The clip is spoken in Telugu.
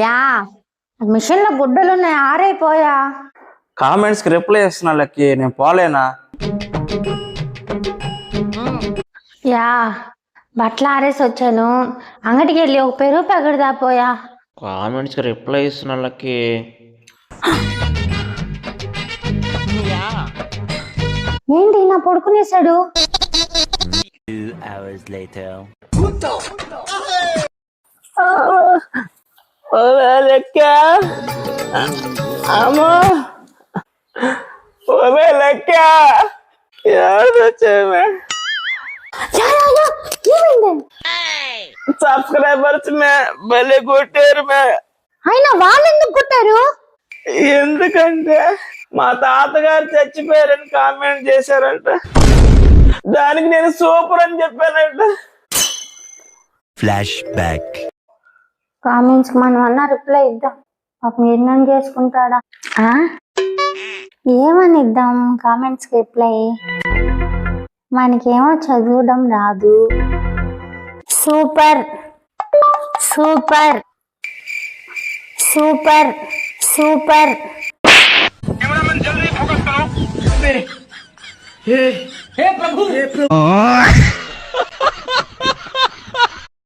యా మిషన్ లో గుడ్డలు ఉన్నాయి, ఆరైపోయా. కామెంట్స్ కి రిప్లై ఇస్తున్నా లక్కి, నేను పోలేనా? యా బట్టలు ఆరేసి వచ్చాను, అంగడికి వెళ్ళి ఒక పెరుగు ప్యాకెట్ దాపోయా. కామెంట్స్కి రిప్లై ఇస్తున్న వాళ్ళకి ఏంటి నా పడుకునేసాడు? లెక్క అమ్మా, లెక్క సబ్స్క్రైబర్స్ భలే కొట్టారు. అయినా వాళ్ళు ఎందుకు కొట్టారు? ఎందుకంటే మా తాతగారు చచ్చిపోయారని కామెంట్ చేశారంట, దానికి నేను సూపర్ అని చెప్పానంట. Flash back. కామెంట్స్ కి మనం అన్న రిప్లై ఇద్దాం, పాపం ఎన్నం చేసుకుంటాడా. ఏమని ఇద్దాం కామెంట్స్ కి రిప్లై? మనకేమో చదవడం రాదు. Super super super super. हे प्रभु